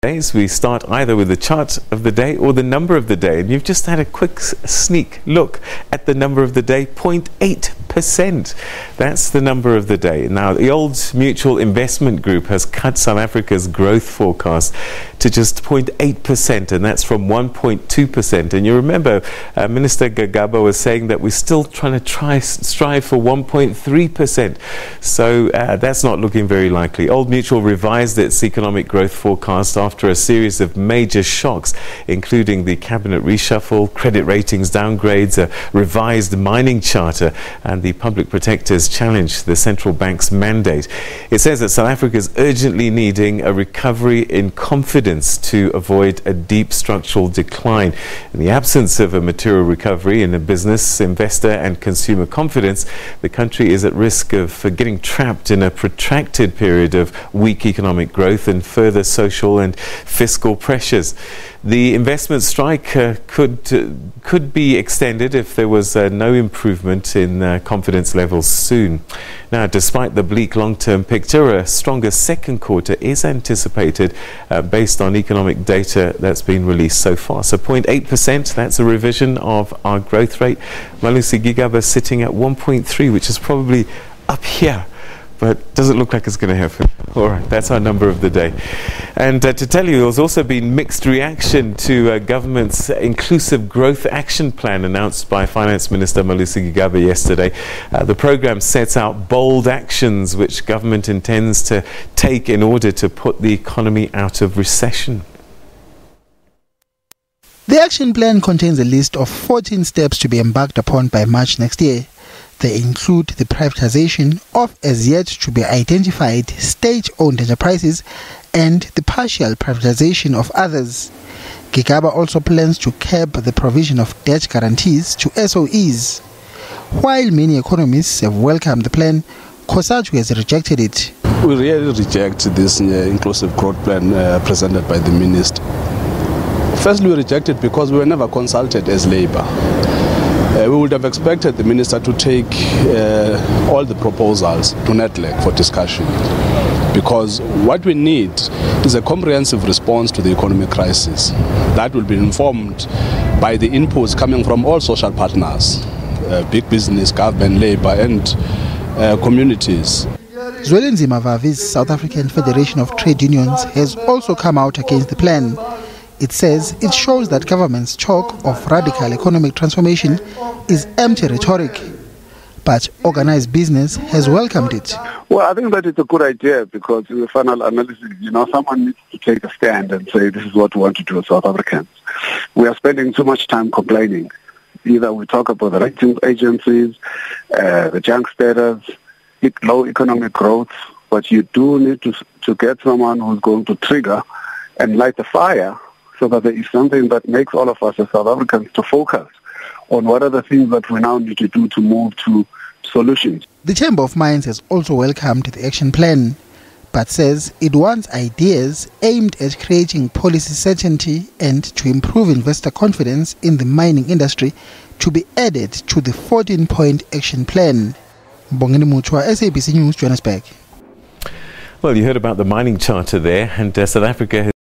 days. We start either with the chart of the day or the number of the day, and you've just had a quick sneak look at the number of the day. 0.8%. That's the number of the day. Now, the Old Mutual Investment Group has cut South Africa's growth forecast to just 0.8%, and that's from 1.2%. And you remember Minister Gigaba was saying that we're still trying to strive for 1.3%. So that's not looking very likely. Old Mutual revised its economic growth forecast after a series of major shocks, including the cabinet reshuffle, credit ratings downgrades, a revised mining charter, and the public protectors challenged the central bank's mandate. It says that South Africa is urgently needing a recovery in confidence to avoid a deep structural decline. In the absence of a material recovery in the business, investor and consumer confidence, the country is at risk of getting trapped in a protracted period of weak economic growth and further social and fiscal pressures. The investment strike could be extended if there was no improvement in confidence levels soon. Now, despite the bleak long-term picture, a stronger second quarter is anticipated based on economic data that's been released so far. So 0.8%, that's a revision of our growth rate. Malusi Gigaba sitting at 1.3, which is probably up here, but doesn't look like it's going to happen. All right, that's our number of the day. And to tell you, there's also been mixed reaction to government's Inclusive Growth Action Plan announced by Finance Minister Malusi Gigaba yesterday. The program sets out bold actions which government intends to take in order to put the economy out of recession. The action plan contains a list of 14 steps to be embarked upon by March next year. They include the privatization of as yet to be identified state-owned enterprises and the partial privatization of others. Gigaba also plans to curb the provision of debt guarantees to SOEs. While many economists have welcomed the plan, COSATU has rejected it. We really reject this inclusive growth plan presented by the minister. Firstly, we reject it because we were never consulted as Labour. We would have expected the minister to take all the proposals to NETLEC for discussion, because what we need is a comprehensive response to the economic crisis that will be informed by the inputs coming from all social partners, big business, government, Labour and communities. Zwelenzima Vavi's South African Federation of Trade Unions has also come out against the plan. It says it shows that government's talk of radical economic transformation is empty rhetoric, but organized business has welcomed it. Well, I think that it's a good idea because in the final analysis, someone needs to take a stand and say this is what we want to do as South Africans. We are spending too much time complaining. Either we talk about the rating agencies, the junk status, low economic growth, but you do need to get someone who's going to trigger and light the fire, so that there is something that makes all of us as South Africans to focus on what are the things that we now need to do to move to solutions. The Chamber of Mines has also welcomed the action plan, but says it wants ideas aimed at creating policy certainty and to improve investor confidence in the mining industry to be added to the 14-point action plan. Bongeni Muchwa, SABC News, Johannesburg. Well, you heard about the mining charter there, and South Africa has